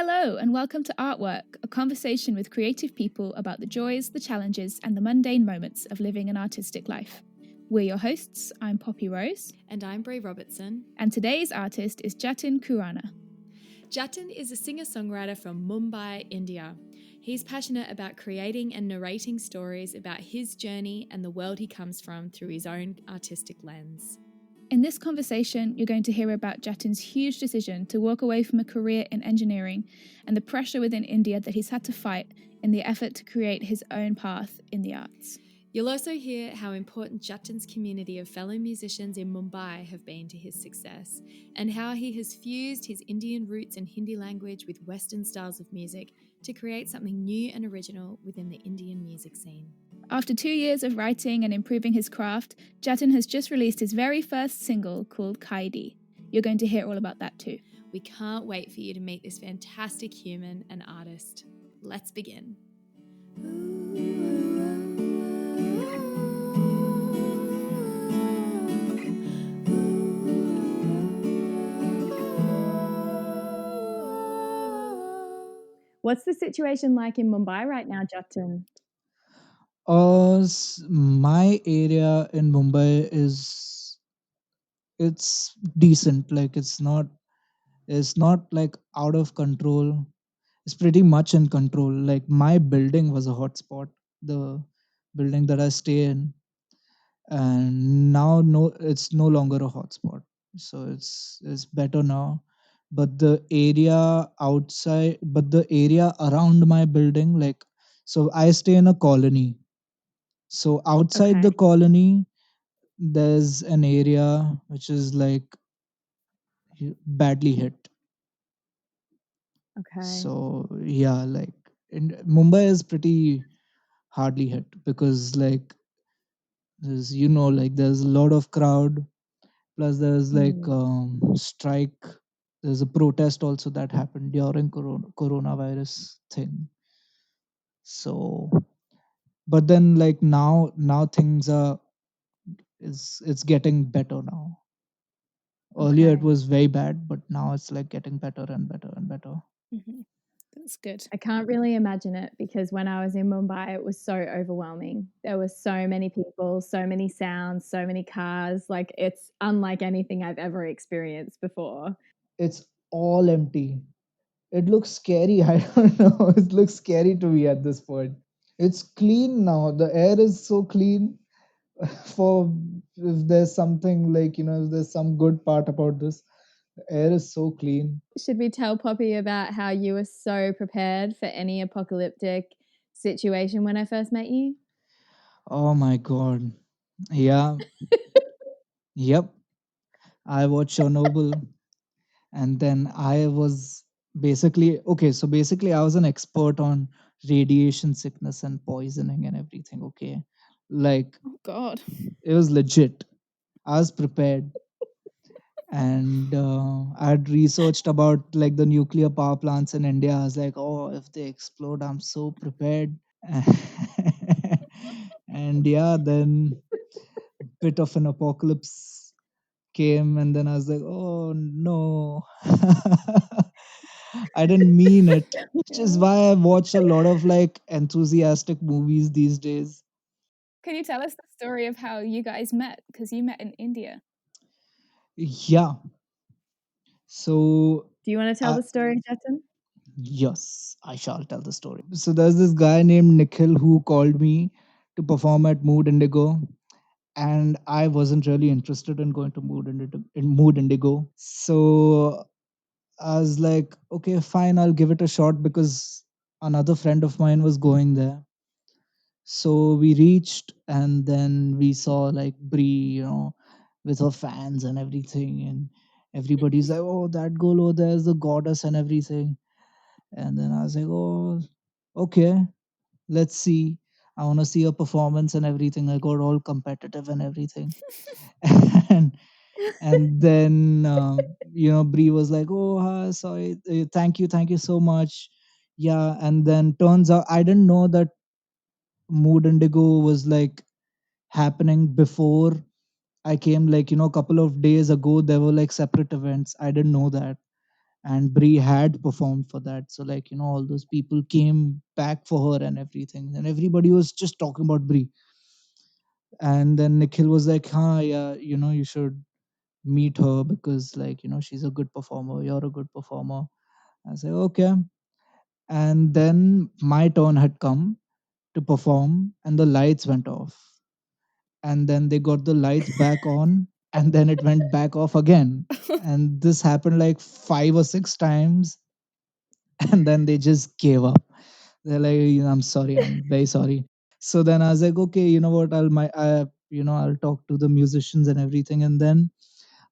Hello, and welcome to Artwork, a conversation with creative people about the joys, the challenges, and the mundane moments of living an artistic life. We're your hosts. I'm Poppy Rose. And I'm Brea Robertson. And today's artist is Jatin Khurana. Jatin is a singer-songwriter from Mumbai, India. He's passionate about creating and narrating stories about his journey and the world he comes from through his own artistic lens. In this conversation, you're going to hear about Jatin's huge decision to walk away from a career in engineering and the pressure within India that he's had to fight in the effort to create his own path in the arts. You'll also hear how important Jatin's community of fellow musicians in Mumbai have been to his success, and how he has fused his Indian roots and Hindi language with Western styles of music to create something new and original within the Indian music scene. After 2 years of writing and improving his craft, Jatin has just released his very first single called Kaidi. You're going to hear all about that too. We can't wait for you to meet this fantastic human and artist. Let's begin. What's the situation like in Mumbai right now, Jatin? My area in Mumbai it's decent. Like it's not like out of control. It's pretty much in control. Like my building was a hotspot, the building that I stay in, and now no, it's no longer a hotspot. So it's better now. But the area around my building, like, so I stay in a colony. So outside the Okay. colony, there's an area which is like badly hit. Okay. So yeah, like Mumbai is pretty hardly hit because like there's a lot of crowd. Plus there's like strike. There's a protest also that happened during coronavirus thing. So, but then like now things are it's getting better now. Earlier it Okay. was very bad, but now it's like getting better and better and better. Mm-hmm. That's good. I can't really imagine it because when I was in Mumbai, it was so overwhelming. There were so many people, so many sounds, so many cars. Like it's unlike anything I've ever experienced before. It's all empty. It looks scary. I don't know. It looks scary to me at this point. It's clean now. The air is so clean. For if there's something like, if there's some good part about this, the air is so clean. Should we tell Poppy about how you were so prepared for any apocalyptic situation when I first met you? Oh my God. Yeah. Yep. I watched Chernobyl, and then I was basically I was an expert on radiation sickness and poisoning and everything. Okay. Like Oh, God. it was legit. I was prepared. And I had researched about like the nuclear power plants in India. I was like, oh, if they explode, I'm so prepared. And yeah, then bit of an apocalypse came, and then I was like, oh no. I didn't mean it, which is why I watch a lot of like enthusiastic movies these days. Can you tell us the story of how you guys met? Because you met in India. Yeah. So Do you want to tell the story, Jatin? yes, I shall tell the story. So there's this guy named Nikhil who called me to perform at Mood Indigo, and I wasn't really interested in going to Mood Indigo. So I was like, okay, fine, I'll give it a shot because another friend of mine was going there. So we reached, and then we saw like Brie, with her fans and everything, and everybody's like, oh, that girl over there is the goddess and everything. And then I was like, oh, okay, let's see. I want to see a performance and everything. I got all competitive and everything. and and then Brie was like, oh, sorry, thank you so much. Yeah, and then turns out I didn't know that Mood Indigo was like happening before I came. Like a couple of days ago, there were like separate events. I didn't know that. and Brie had performed for that. So like, all those people came back for her and everything, and everybody was just talking about Brie. And then Nikhil was like, "Huh, yeah, you should meet her because like, she's a good performer. You're a good performer." I said, "Okay." And then my turn had come to perform, and the lights went off. And then they got the lights back on, and then it went back off again. And this happened like 5 or 6 times, and then they just gave up. They're like, I'm sorry, I'm very sorry. So then I was like, okay, you know what? I'll talk to the musicians and everything. And then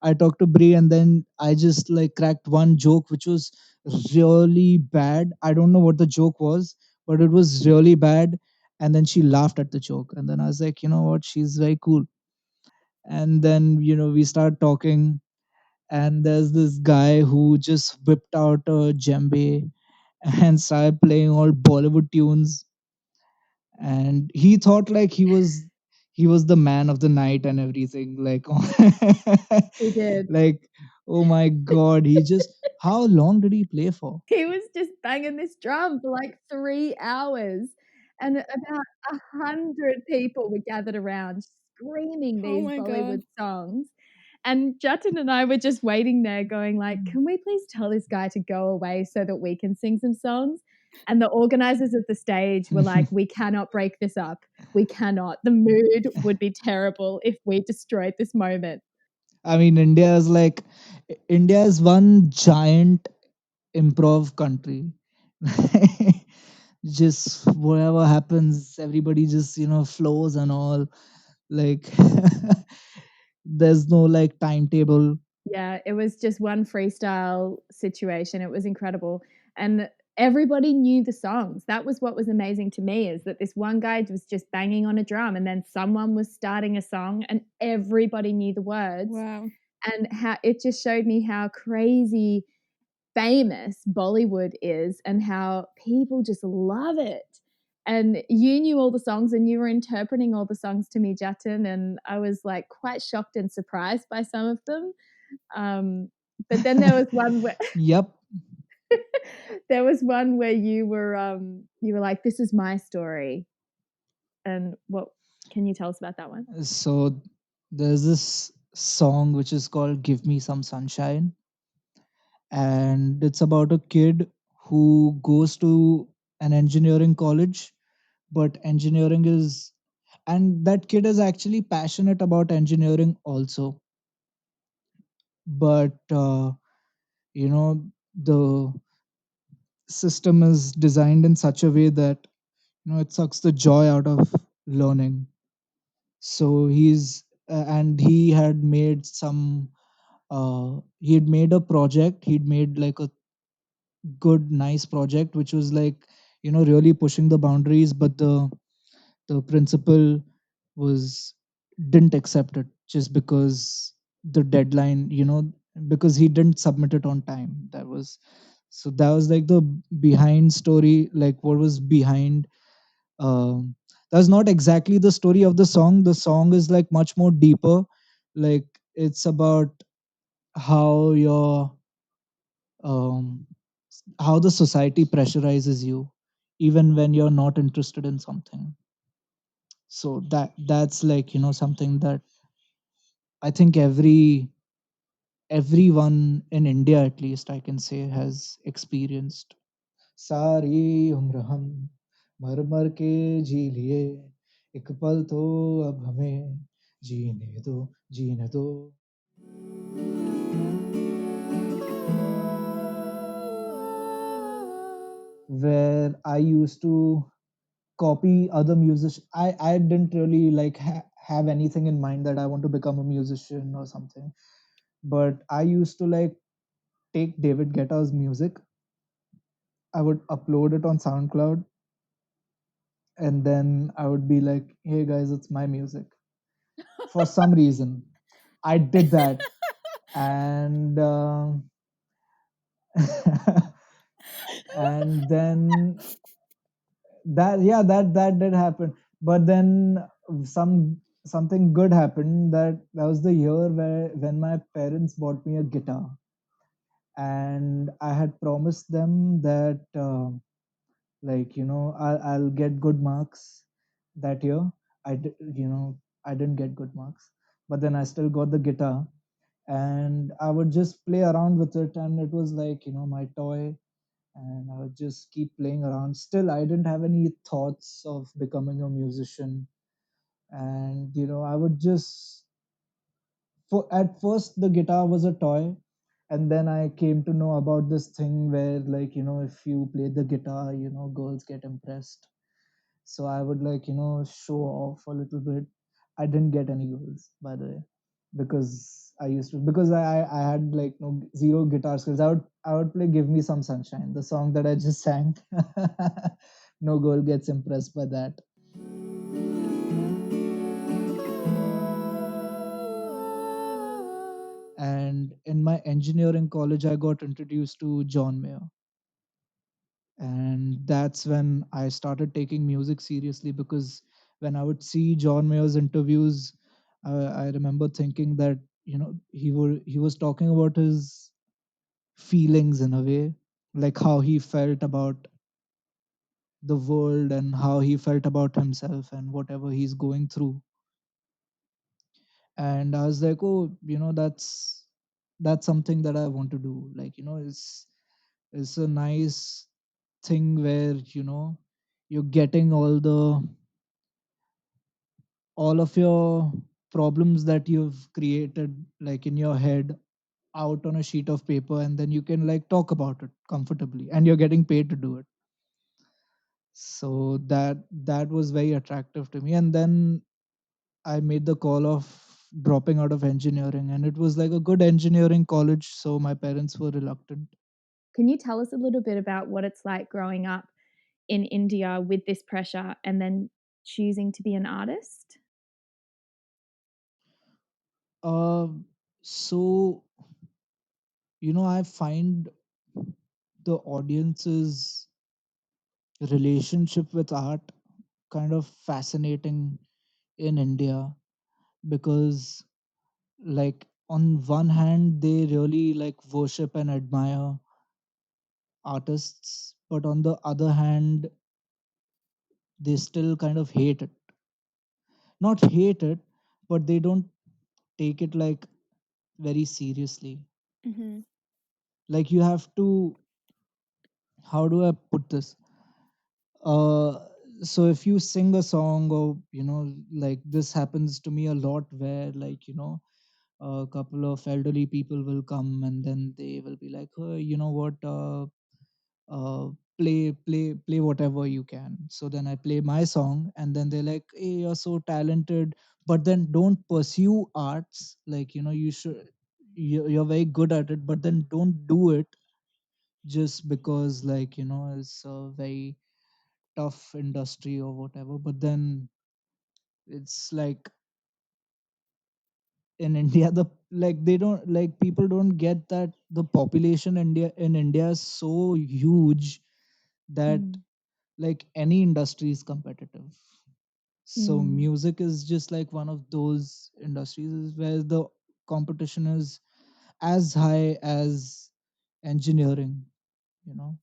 I talked to Brie, and then I just like cracked one joke, which was really bad. I don't know what the joke was, but it was really bad. And then she laughed at the joke. And then I was like, you know what? She's very cool. And then, we start talking. And there's this guy who just whipped out a djembe and started playing all Bollywood tunes. And he thought like he was the man of the night and everything. Like, He did. like, oh my god, he just how long did he play for? He was just banging this drum for like 3 hours, and about 100 people were gathered around screaming Oh these my God. Bollywood songs, and Jatin and I were just waiting there going like, "Can we please tell this guy to go away so that we can sing some songs?" And the organizers of the stage were like, "We cannot break this up. We cannot. The mood would be terrible if we destroyed this moment." I mean, India is one giant improv country. Just whatever happens, everybody just flows and all. Like, there's no like timetable. Yeah, it was just one freestyle situation. It was incredible. And everybody knew the songs. That was what was amazing to me, is that this one guy was just banging on a drum and then someone was starting a song and everybody knew the words. Wow. And how it just showed me how crazy famous Bollywood is and how people just love it. And you knew all the songs and you were interpreting all the songs to me, Jatin, and I was like quite shocked and surprised by some of them. Um, but then there was one where Yep. there was one where you were like, "This is my story," and what can you tell us about that one? So there's this song which is called Give Me Some Sunshine, and it's about a kid who goes to an engineering college, but engineering is and that kid is actually passionate about engineering also, but you know the system is designed in such a way that it sucks the joy out of learning. So and he had made a project. He'd made like a good nice project which was like really pushing the boundaries, but the principal was didn't accept it just because the deadline, because he didn't submit it on time. That was like the behind story, like what was behind. That's not exactly the story of the song. The song is like much more deeper. Like, it's about how your um, how the society pressurizes you even when you're not interested in something. So that's like something that I think everyone in India, at least I can say, has experienced. सारी उम्र हम मर मर के जी लिए, एक पल तो अब हमें जीने दो. Where I used to copy other musicians. I didn't really like have anything in mind that I want to become a musician or something. But I used to like take David Guetta's music. I would upload it on SoundCloud, and then I would be like, "Hey guys, it's my music." For some reason, I did that, and and then that did happen. But then something good happened. That was the year when my parents bought me a guitar, and I had promised them that I'll get good marks that year. I didn't get good marks, but then I still got the guitar, and I would just play around with it, and it was like my toy, and I would just keep playing around. Still, I didn't have any thoughts of becoming a musician, and I would just for at first the guitar was a toy, and then I came to know about this thing where if you play the guitar, girls get impressed. So I would show off a little bit. I didn't get any girls, by the way, because I had no zero guitar skills. I would play "Give Me Some Sunshine," the song that I just sang. No girl gets impressed by that. And in my engineering college, I got introduced to John Mayer, and that's when I started taking music seriously, because when I would see John Mayer's interviews, I remember thinking that he was talking about his feelings in a way, like how he felt about the world and how he felt about himself and whatever he's going through. And I was like, oh, that's something that I want to do. It's a nice thing where you're getting all of your problems that you've created in your head out on a sheet of paper, and then you can talk about it comfortably, and you're getting paid to do it. So that was very attractive to me, and then I made the call of dropping out of engineering, and it was like a good engineering college, so my parents were reluctant. Can you tell us a little bit about what it's like growing up in India with this pressure and then choosing to be an artist? uh, so I find the audience's relationship with art kind of fascinating in India, because on one hand they really worship and admire artists, but on the other hand they still kind of hate it. Not hate it, but they don't take it very seriously. Mm-hmm. You have to, how do I put this? uh so if you sing a song, or this happens to me a lot, where a couple of elderly people will come, and then they will be like, oh, you know what, uh play whatever you can. So then I play my song, and then they're like, hey, you're so talented, but then don't pursue arts. You should, you're very good at it, but then don't do it just because it's a very tough industry or whatever. But then it's in India, the they don't, people don't get that the population in India is so huge that Mm. any industry is competitive. So Mm. music is just one of those industries where the competition is as high as engineering, you know.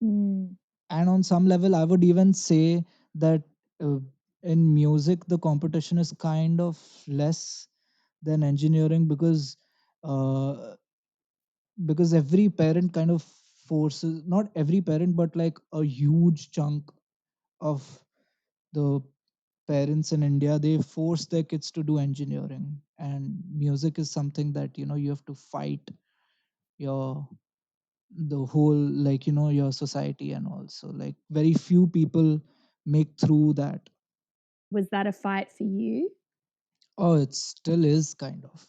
Mm. And on some level, I would even say that uh, in music, the competition is kind of less than engineering, uh, because every parent kind of forces, not every parent, but a huge chunk of the parents in India, they force their kids to do engineering, and music is something that you have to fight your the whole your society, and also very few people make through that. Was that a fight for you? Oh, it still is kind of.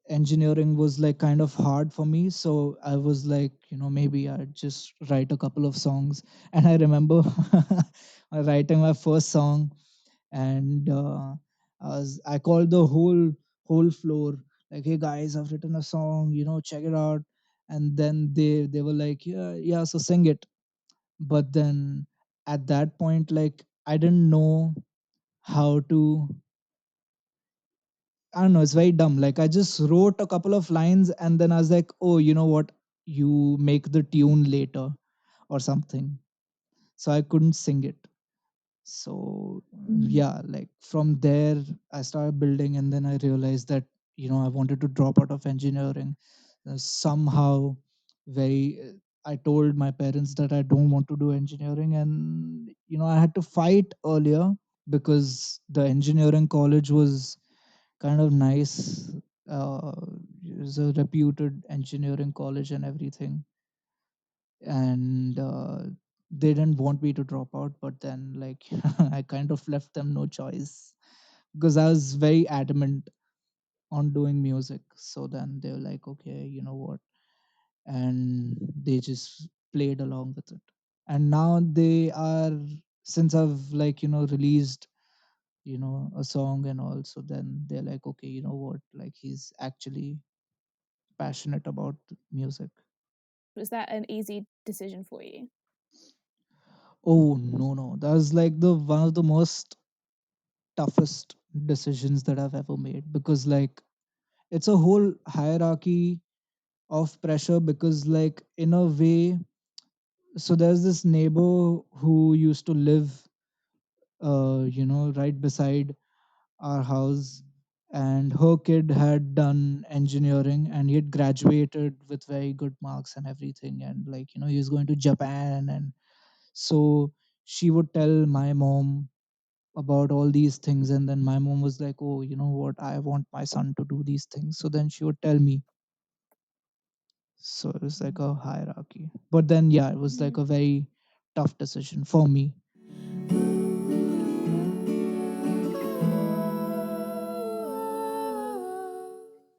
Engineering was kind of hard for me, so I was maybe I'd just write a couple of songs. And I remember writing my first song, and I called the whole floor, like, hey guys, I've written a song, check it out. And then they were like, yeah, yeah, so sing it. But then at that point, I didn't know how to, I don't know, it's very dumb. I just wrote a couple of lines, and then I was like, oh, you know what? you make the tune later or something. So I couldn't sing it. So yeah, like from there I started building, and then I realized that I wanted to drop out of engineering. Somehow, very I told my parents that I don't want to do engineering, and I had to fight earlier because the engineering college was kind of nice. uh, it was a reputed engineering college and everything, and they didn't want me to drop out, but then like I kind of left them no choice because I was very adamant on doing music. So then they were like, okay, you know what, and they just played along with it. And now they are, since I've like released a song and all, so then they're like, okay, you know what, like he's actually passionate about music. Was that an easy decision for you? Oh no, that was like the one of the most toughest decisions that I've ever made, because like it's a whole hierarchy of pressure, because like in a way, so there's this neighbor who used to live right beside our house, and her kid had done engineering and he had graduated with very good marks and everything, and like he was going to Japan. And so she would tell my mom about all these things, and then my mom was like, oh, you know what, I want my son to do these things, so then she would tell me. So it was like a hierarchy, but then yeah, it was like a very tough decision for me.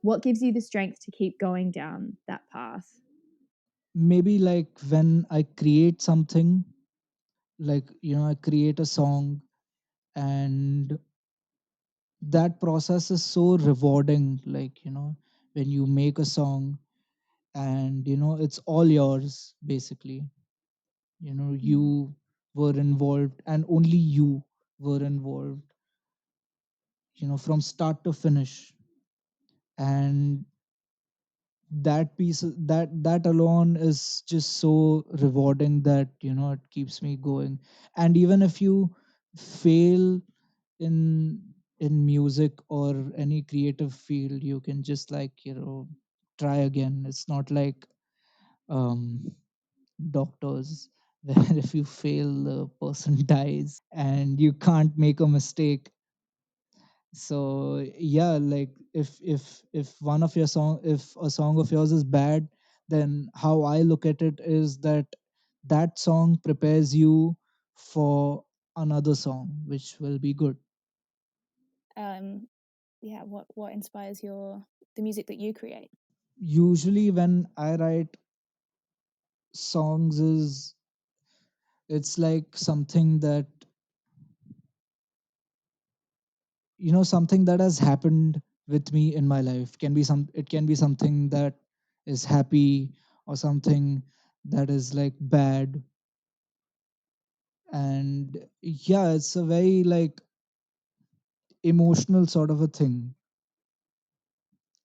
What gives you the strength to keep going down that path? Maybe like when I create something, like I create a song, and that process is so rewarding, like when you make a song, and it's all yours basically. You were involved, and only you were involved, from start to finish. And that piece, that alone is just so rewarding that it keeps me going. And even if you fail in music or any creative field, you can just like try again. It's not like um doctors where if you fail, the person dies and you can't make a mistake. So yeah, like if one of your song if a song of yours is bad, then how I look at it is that that song prepares you for another song which will be good. Yeah, what inspires the music that you create? Usually when I write songs, is it's like something that something that has happened with me in my life. It can be something that is happy, or something that is like bad. And yeah, it's a very like emotional sort of a thing.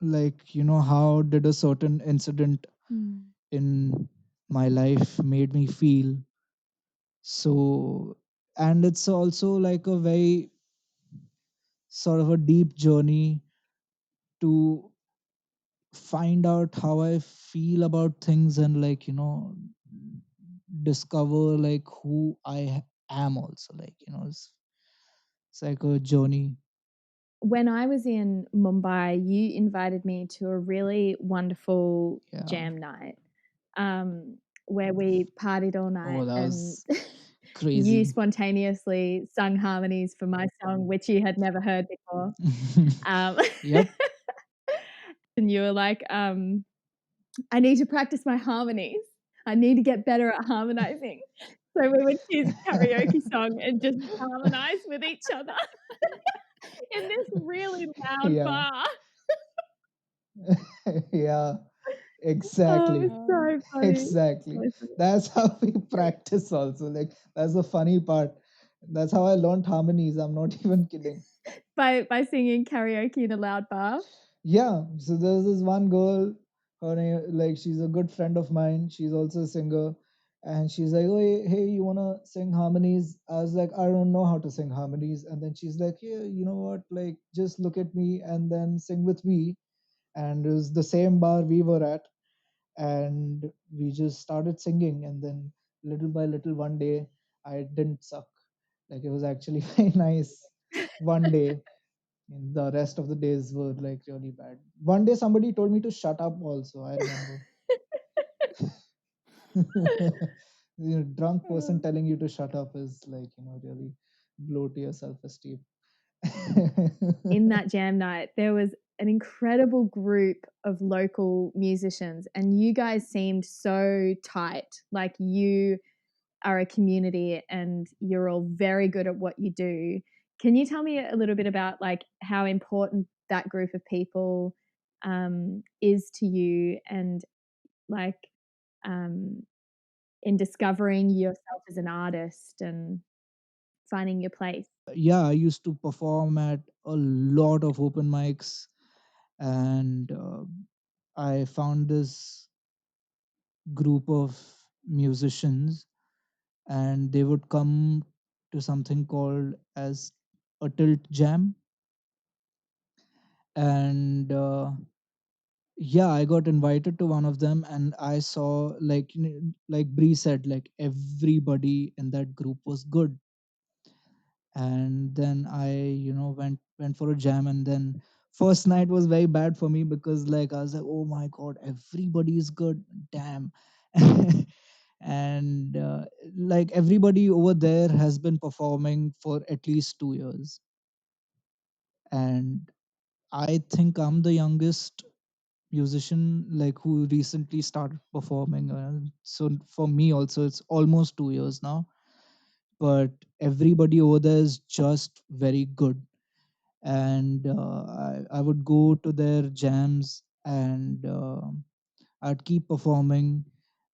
Like how did a certain incident in my life made me feel. So, and it's also like a very sort of a deep journey to find out how I feel about things, and like discover like who I am also. Like it's like a journey. When I was in Mumbai, you invited me to a really wonderful Yeah. jam night, where we partied all night, Oh, that and was you crazy. spontaneously sung harmonies for my song, which you had never heard before. Um, Yep. and you were like, I need to practice my harmonies. I need to get better at harmonizing. So we would choose a karaoke song and just harmonize with each other in this really loud Yeah. bar. Yeah, Oh, exactly. it was so funny. Exactly. So funny. That's how we practice also. Like that's the funny part. That's how I learned harmonies. I'm not even kidding. By singing karaoke in a loud bar. Yeah. So there's this one girl. her name, like she's a good friend of mine. She's also a singer, and she's like, "Oh, hey, you wanna sing harmonies?" I was like, "I don't know how to sing harmonies," and then she's like, "Yeah, you know what? Like, just look at me and then sing with me." And it was the same bar we were at, and we just started singing, and then little by little, one day I didn't suck. Like it was actually very nice. One day, and the rest of the days were like really bad. One day somebody told me to shut up also, I remember. Drunk person telling you to shut up is like, really blow to your self-esteem. In that jam night, there was an incredible group of local musicians, and you guys seemed so tight. Like you are a community and you're all very good at what you do. Can you tell me a little bit about like how important that group of people is to you, and like um, in discovering yourself as an artist and finding your place? Yeah, I used to perform at a lot of open mics, and I found this group of musicians, and they would come to something called as a tilt jam. And yeah, I got invited to one of them, and I saw, like, like Bree said, like everybody in that group was good. And then I, went for a jam, and then first night was very bad for me because, like, I was like, oh my god, everybody is good, damn. And like everybody over there has been performing for at least 2 years, and I think I'm the youngest musician like who recently started performing. So for me also, it's almost 2 years now. But everybody over there is just very good, and I would go to their jams, and I'd keep performing,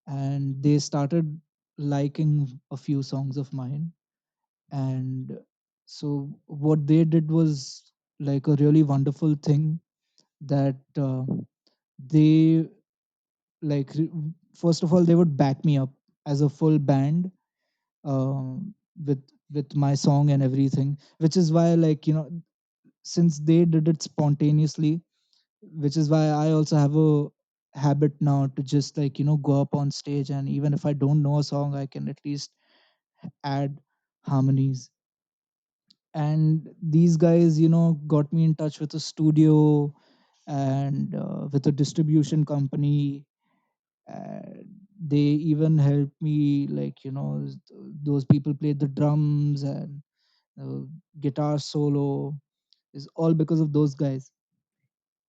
and they started liking a few songs of mine. And so what they did was like a really wonderful thing, that they like first of all they would back me up as a full band, with my song and everything, which is why, like, since they did it spontaneously, which is why I also have a habit now to just, like, go up on stage, and even if I don't know a song, I can at least add harmonies. And these guys, got me in touch with a studio, and with a distribution company. uh, they even helped me, like, those people played the drums, and guitar solo is all because of those guys.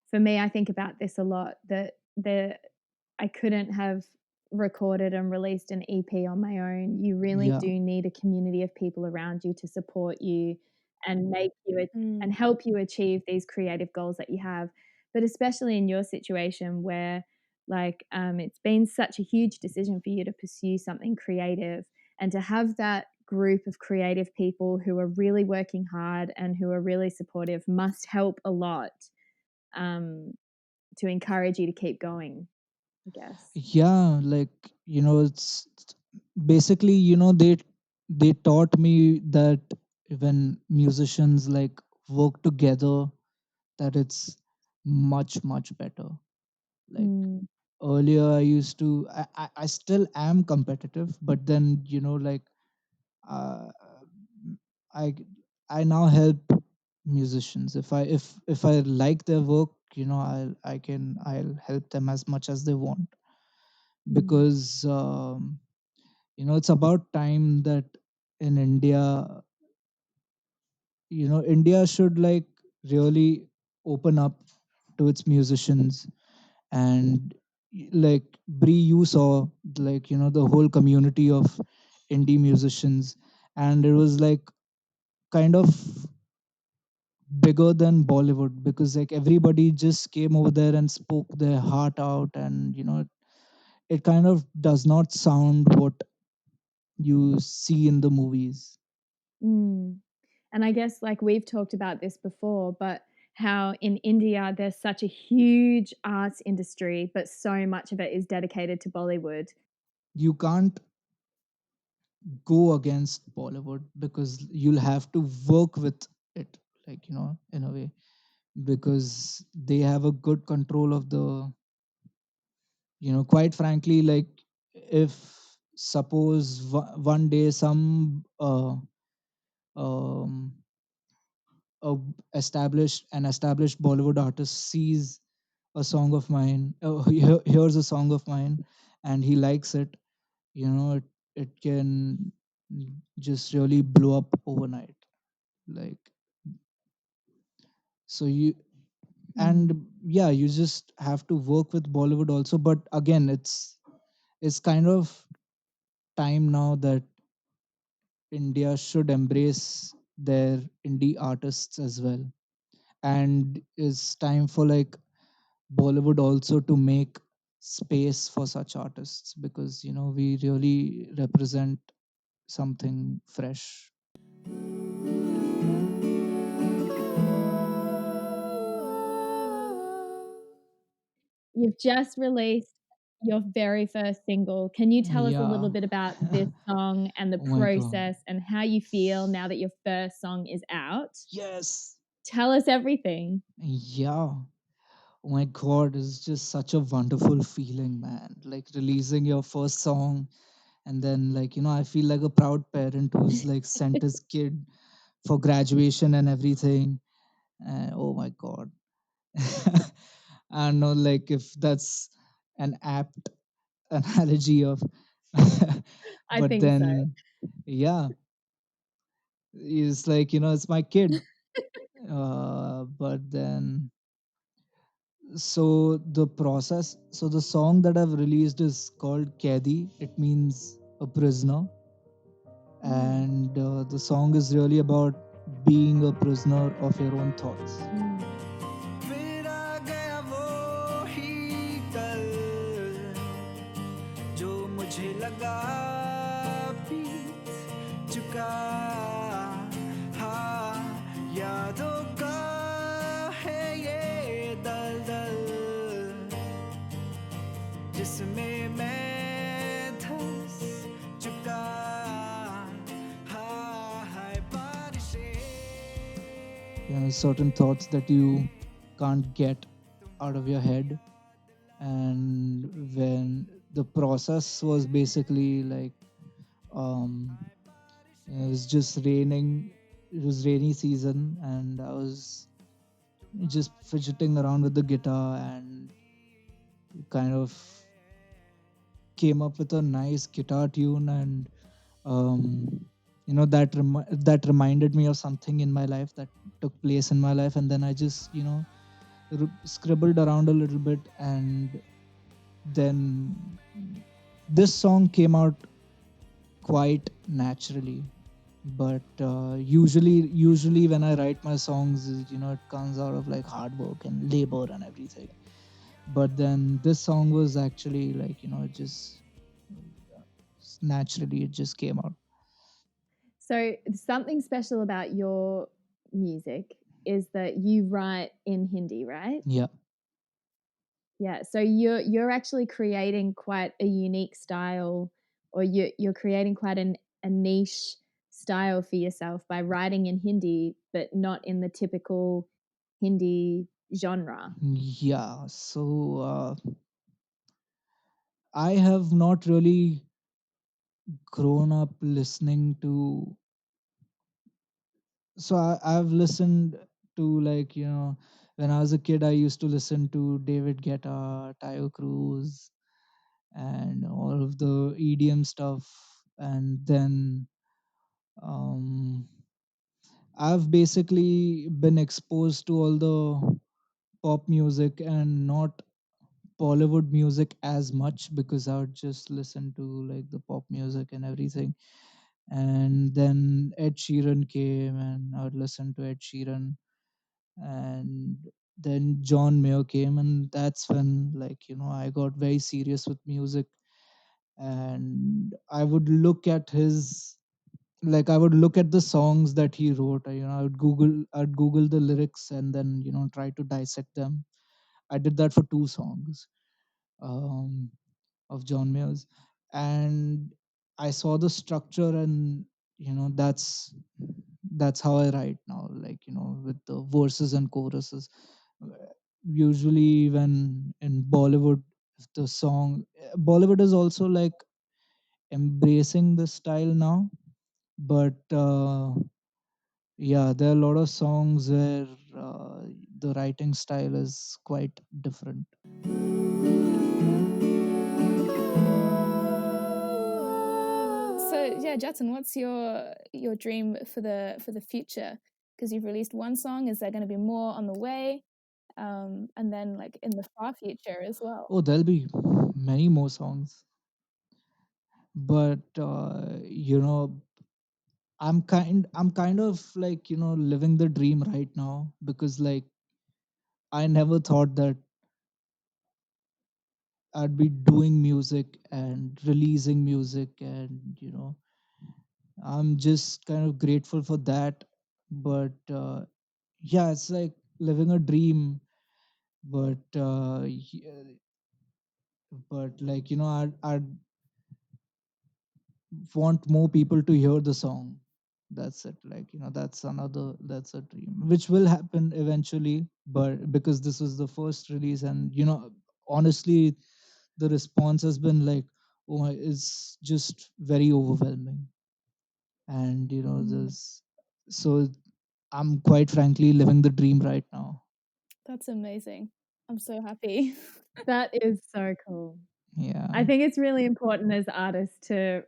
For me, I think about this a lot, that I couldn't have recorded and released an EP on my own. You really Yeah. do need a community of people around you to support you and make you and Mm. help you achieve these creative goals that you have. But especially in your situation where like it's been such a huge decision for you to pursue something creative, and to have that group of creative people who are really working hard and who are really supportive must help a lot, um, to encourage you to keep going, I guess. Yeah, like, it's basically, they taught me that when musicians like work together, that it's much better. Like, Mm, earlier I used to, I still am competitive, but then, like, uh, I I now help musicians. If I like their work, I'll help them as much as they want, mm, because it's about time that in India, India should, like, really open up to its musicians. And like Bree, you saw, like, the whole community of indie musicians, and it was like kind of bigger than Bollywood, because like everybody just came over there and spoke their heart out, and it kind of does not sound what you see in the movies. mm. And I guess like we've talked about this before, but how in India there's such a huge arts industry, but so much of it is dedicated to Bollywood. You can't go against Bollywood because you'll have to work with it, like, in a way, because they have a good control of the, quite frankly, like, if suppose one day some um, a established Bollywood artist sees a song of mine, hears a song of mine, and he likes it, it can just really blow up overnight. Like, so you and Mm. yeah, you just have to work with Bollywood also. But again, it's kind of time now that India should embrace their indie artists as well, and it's time for like Bollywood also to make space for such artists, because we really represent something fresh. You've just released your very first single. Can you tell us a Yeah. little bit about this song and the Oh my god. process and how you feel now that your first song is out? Yes. Tell us everything. Yeah. Oh my god, it's just such a wonderful feeling, man. Like releasing your first song, and then, like, I feel like a proud parent who's like sent his kid for graduation and everything. And oh my god. I don't know, like, if that's an apt analogy of I but think so. then yeah, it's like, it's my kid. But then, so the song that I've released is called Kaidi. It means a prisoner. Mm, And the song is really about being a prisoner of your own thoughts. mm. फिर आ गया वो ही कल जो मुझे लगा बीत चुका हाँ यादों का है ये दलदल जिसमें मैं धंस चुका हाँ हाय बारिशें Certain thoughts that you can't get out of your head. And when the process was basically like, um it was just raining, it was rainy season, and I was just fidgeting around with the guitar and kind of came up with a nice guitar tune. And that reminded me of something in my life that took place in my life. And then I just scribbled around a little bit, and then this song came out quite naturally. But usually when I write my songs, it comes out of like hard work and labor and everything. But then this song was actually like, it just naturally, it just came out. So, something special about your music is that you write in Hindi, right? Yeah. Yeah. So you're actually creating quite a unique style, or you're creating quite a niche style for yourself by writing in Hindi, but not in the typical Hindi genre. Yeah. So I have not really grown up listening to. So I've listened to, like, when I was a kid, I used to listen to David Guetta, Tayo Cruz, and all of the EDM stuff. And then um, I've basically been exposed to all the pop music and not Bollywood music as much, because I would just listen to like the pop music and everything. And then Ed Sheeran came, and I would listen to Ed Sheeran. And then John Mayer came, and that's when, like, I got very serious with music. And I would look at his like I would look at the songs that he wrote. I'd Google the lyrics and then try to dissect them. I did that for two songs um, of John Mayer's, and I saw the structure, and that's how I write now. Like with the verses and choruses. Usually, when in Bollywood, if the song Bollywood is also like embracing the style now, but yeah, there are a lot of songs where the writing style is quite different. So yeah, Jatin, what's your dream for the future? Because you've released one song, is there going to be more on the way? And then like in the far future as well. Oh, there'll be many more songs, but I'm kind of like living the dream right now, because like I never thought that I'd be doing music and releasing music, and I'm just kind of grateful for that. But yeah, it's like living a dream. But like I'd want more people to hear the song. That's it. Like that's a dream which will happen eventually. But because this was the first release, and honestly, the response has been like, oh my, it's just very overwhelming. And this, so I'm quite frankly living the dream right now. That's amazing. I'm so happy. That is so cool. Yeah. I think it's really important as artists to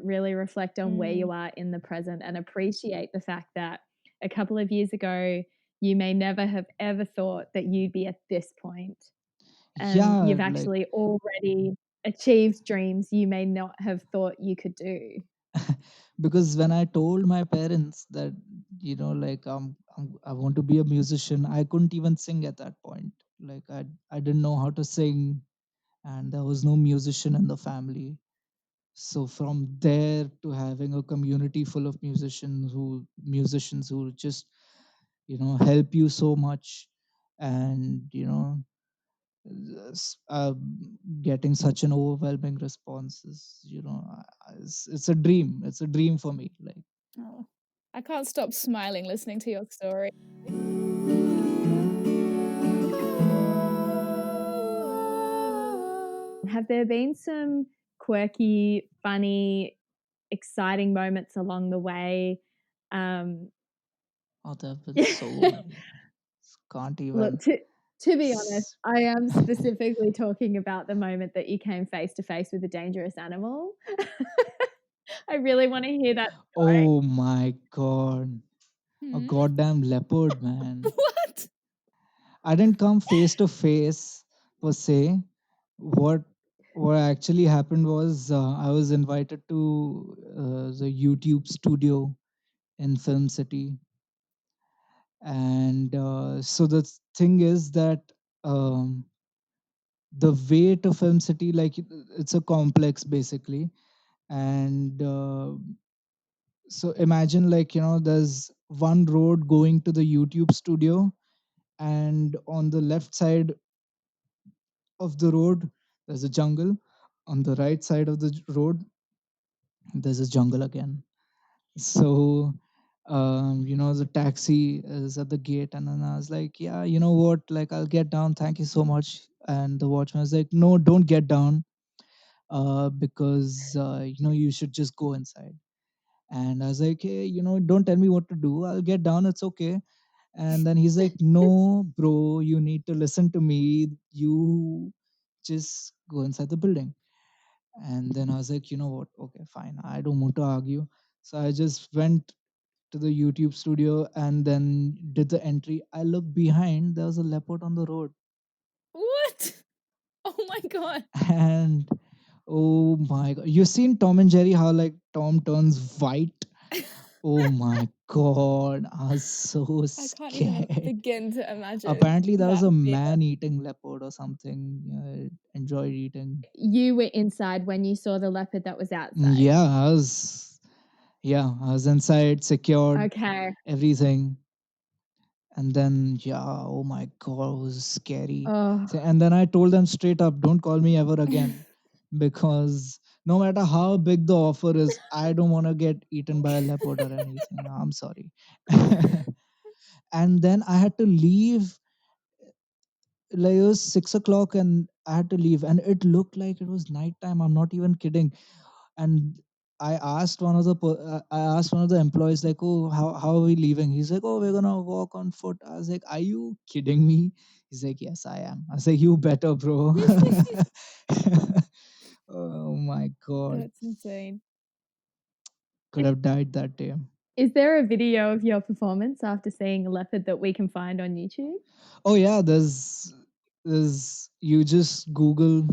really reflect on where you are in the present and appreciate the fact that a couple of years ago you may never have ever thought that you'd be at this point, and Yeah, you've like actually already achieved dreams you may not have thought you could do. because when I told my parents that like I want to be a musician, I couldn't even sing at that point. Like I didn't know how to sing, and there was no musician in the family. So from there to having a community full of musicians who just help you so much, and s- uh, getting such an overwhelming response is it's a dream. It's a dream for me. Like, Oh, I can't stop smiling listening to your story. Have there been some quirky, funny, exciting moments along the way? Um, oh, there have been so many. Can't Look, even. to be honest, I am specifically talking about the moment that you came face to face with a dangerous animal. I really want to hear that story. Oh my god. A Hmm? goddamn leopard, man. What? I didn't come face to face per se. What what actually happened was I was invited to the YouTube studio in Film City, and so the thing is that um, the way to Film City, like it's a complex basically, and so imagine like there's one road going to the YouTube studio, and on the left side of the road there's a jungle, on the right side of the road there's a jungle again. So the taxi is at the gate, and then I was like, yeah, you know what, like I'll get down, thank you so much. And the watchman was like, no, don't get down, because you should just go inside. And I was like, hey, don't tell me what to do, I'll get down, it's okay. And then he's like, no bro, you need to listen to me, you just go inside the building. And then I was like, you know what, okay, fine, I don't want to argue. So I just went to the YouTube studio and then did the entry. I looked behind, there was a leopard on the road. What? Oh my god. And oh my god, you seen Tom and Jerry, how like Tom turns white? Oh my god, I was so I can't even scared. begin to imagine Apparently there was that a fear. man eating leopard or something. Enjoyed eating. You were inside when you saw the leopard that was outside. Yeah, I was. Yeah, I was inside, secured, Okay. everything. And then, yeah, oh my God, it was scary. Oh, And then I told them straight up, don't call me ever again. Because no matter how big the offer is, I don't want to get eaten by a leopard or anything. I'm sorry. And then I had to leave, like it was 6 o'clock, and I had to leave. And it looked like it was nighttime. I'm not even kidding. And I asked one of the employees, like, oh, how are we leaving? He's like, oh, we're gonna walk on foot. I was like, are you kidding me? He's like, yes, I am. I was like, you better, bro. Oh my God, That's insane. could have died that day. is there a video of your performance after seeing a leopard that we can find on YouTube? Oh yeah, there's you just Google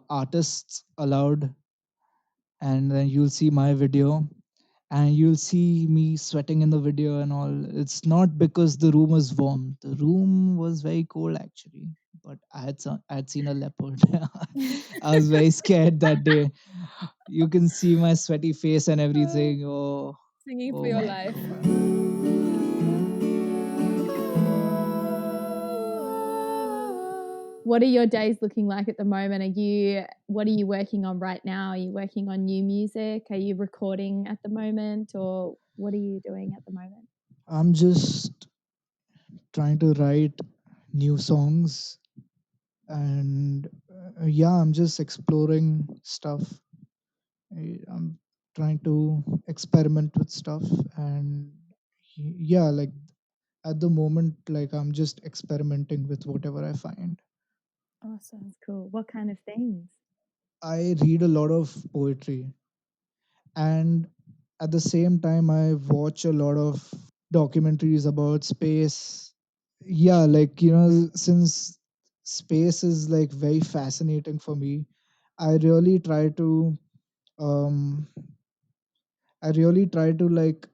artists allowed, and then you'll see my video, and you'll see me sweating in the video and all. It's not because the room was warm. The room was very cold actually. But I had seen a leopard. I was very scared that day. You can see my sweaty face and everything. Oh, Singing for oh your my life. God. What are your days looking like at the moment? What are you working on right now? Are you working on new music? Are you recording at the moment, or what are you doing at the moment? I'm just trying to write new songs, and yeah, I'm just exploring stuff. I'm trying to experiment with stuff, and yeah, like at the moment, like I'm just experimenting with whatever I find. Awesome. That's cool. What kind of things? I read a lot of poetry, and at the same time I watch a lot of documentaries about space. Yeah, like since space is like very fascinating for me, I really try to um like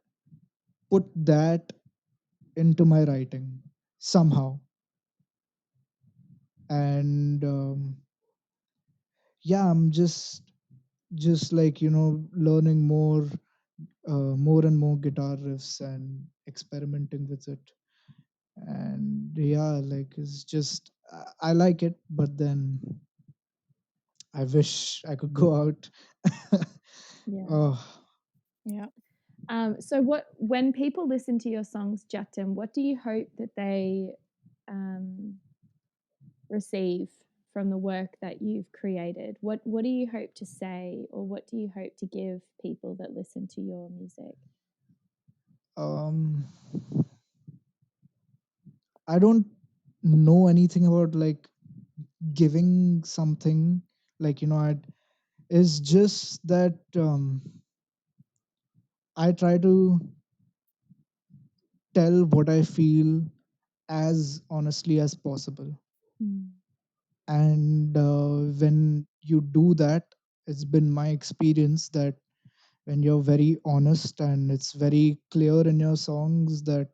put that into my writing somehow. And yeah, I'm just like learning more and more guitar riffs and experimenting with it. And yeah, like it's just I like it, but then I wish I could go out. Yeah. Oh, Yeah. So when people listen to your songs, Jatin, what do you hope that they um, receive from the work that you've created? What do you hope to say, or what do you hope to give people that listen to your music? um I don't know anything about like giving something, like I it's just that I try to tell what I feel as honestly as possible. Mm. And when you do that, it's been my experience that when you're very honest and it's very clear in your songs, that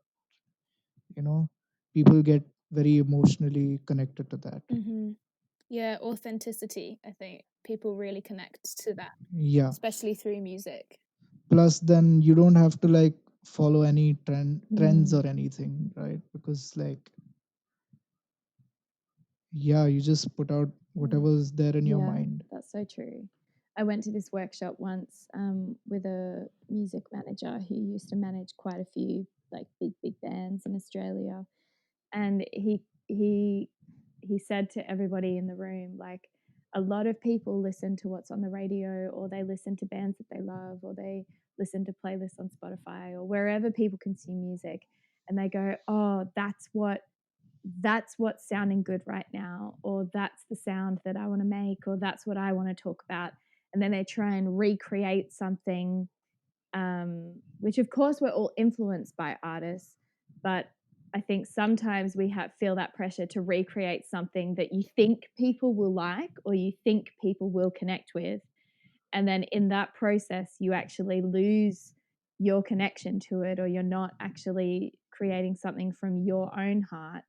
you know people get very emotionally connected to that. Mm-hmm. Yeah, authenticity. I think people really connect to that, Yeah, especially through music. plus then you don't have to like follow any trends Mm. or anything, right? Because like, yeah, you just put out whatever's there in your Yeah, mind. that's so true. I went to this workshop once with a music manager who used to manage quite a few like big bands in Australia, and he said to everybody in the room, like, a lot of people listen to what's on the radio, or they listen to bands that they love, or they listen to playlists on Spotify or wherever people consume music, and they go, oh, that's what's sounding good right now, or that's the sound that I want to make, or that's what I want to talk about. And then they try and recreate something, which of course we're all influenced by artists, but I think sometimes we feel that pressure to recreate something that you think people will like, or you think people will connect with. And then in that process, you actually lose your connection to it, or you're not actually creating something from your own heart.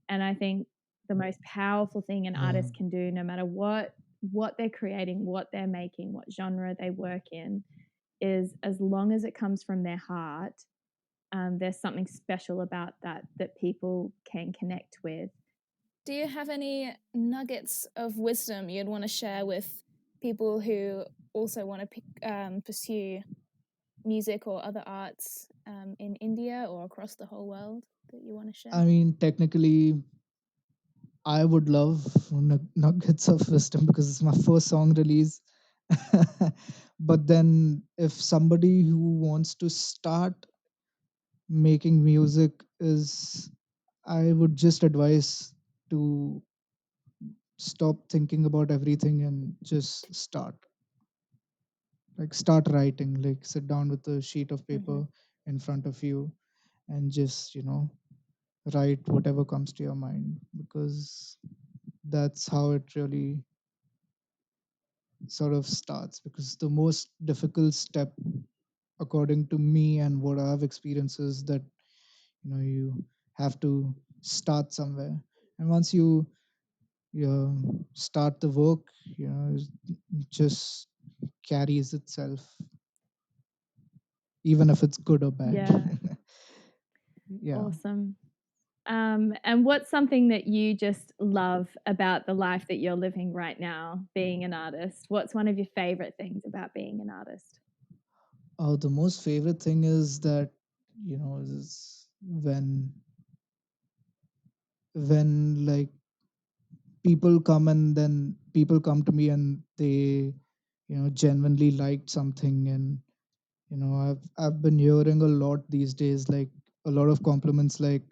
And I think the most powerful thing an Yeah, artist can do, no matter what they're creating, what they're making, what genre they work in, is as long as it comes from their heart, there's something special about that people can connect with. Do you have any nuggets of wisdom you'd want to share with people who also want to pursue music or other arts in India or across the whole world that you want to share? I mean, technically, I would love nuggets of wisdom because it's my first song release. But then, if somebody who wants to start making music is, I would just advise to stop thinking about everything and just start. Like, start writing, like, sit down with a sheet of paper in front of you and just, write whatever comes to your mind, because that's how it really sort of starts. Because the most difficult step, according to me and what I've experienced, is that you have to start somewhere, and once you start the work, it just carries itself, even if it's good or bad. Yeah. Yeah. Awesome. And what's something that you just love about the life that you're living right now, being an artist? What's one of your favorite things about being an artist? The most favorite thing is that is when like people come, and then people come to me and they genuinely liked something. And I've been hearing a lot these days, like a lot of compliments, like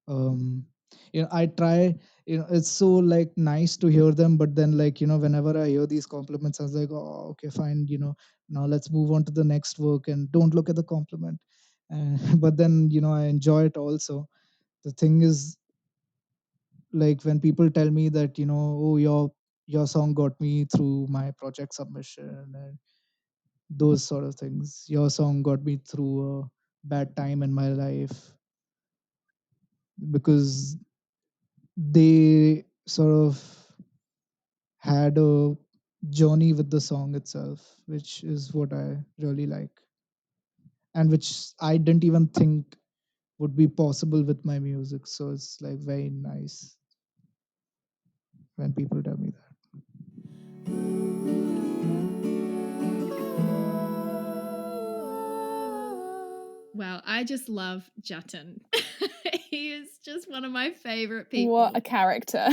um I try, it's so like nice to hear them, but then, like, whenever I hear these compliments, I was like, oh, okay, fine, now let's move on to the next work and don't look at the compliment. But then I enjoy it also. The thing is, like, when people tell me that, oh, your song got me through my project submission, and those sort of things, your song got me through a bad time in my life, because they sort of had a journey with the song itself, which is what I really like, and which I didn't even think would be possible with my music. So it's like very nice when people tell me that. Wow, I just love Jatin. He is just one of my favorite people. What a character.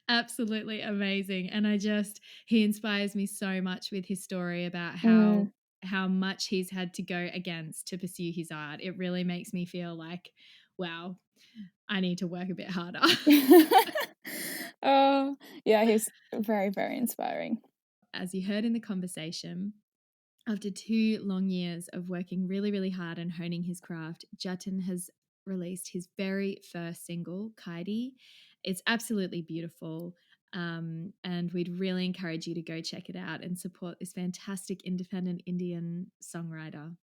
Absolutely amazing. And he inspires me so much with his story about how much he's had to go against to pursue his art. It really makes me feel like, wow, I need to work a bit harder. Oh, yeah, he's very, very inspiring. As you heard in the conversation, after 2 long years of working really, really hard and honing his craft, Jatin has released his very first single, Kaidi. It's absolutely beautiful. And we'd really encourage you to go check it out and support this fantastic independent Indian songwriter.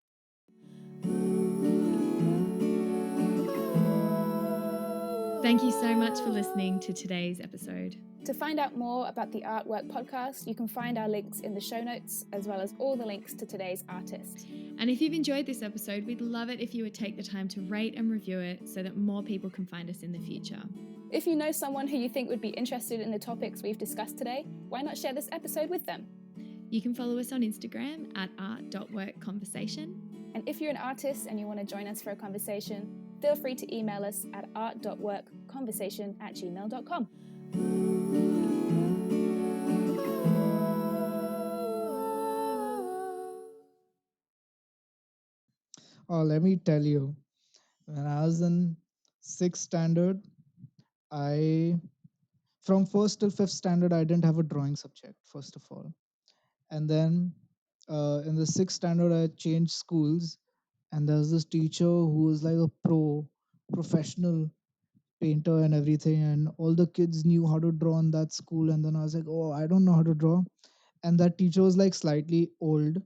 Thank you so much for listening to today's episode. To find out more about the Artwork podcast, you can find our links in the show notes, as well as all the links to today's artist. And if you've enjoyed this episode, we'd love it if you would take the time to rate and review it so that more people can find us in the future. If you know someone who you think would be interested in the topics we've discussed today, why not share this episode with them? You can follow us on Instagram at art.workconversation. And if you're an artist and you want to join us for a conversation, feel free to email us at art.workconversation@gmail.com. Oh, let me tell you, when I was in 6th standard, from 1st till 5th standard, I didn't have a drawing subject, first of all. And then in the 6th standard, I changed schools, and there was this teacher who was like a professional painter and everything, and all the kids knew how to draw in that school. And then I was like, oh, I don't know how to draw. And that teacher was like slightly old.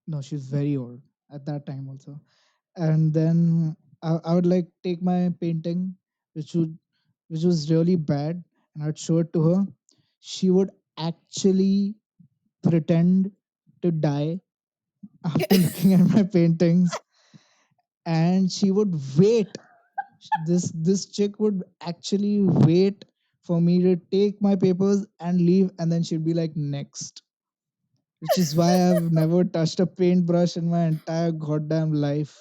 No, she's very old at that time also. And then I would like take my painting, which was really bad, and I'd show it to her. She would actually pretend to die after looking at my paintings, and she would wait. This chick would actually wait for me to take my papers and leave, and then she'd be like, next. Which is why I've never touched a paintbrush in my entire goddamn life.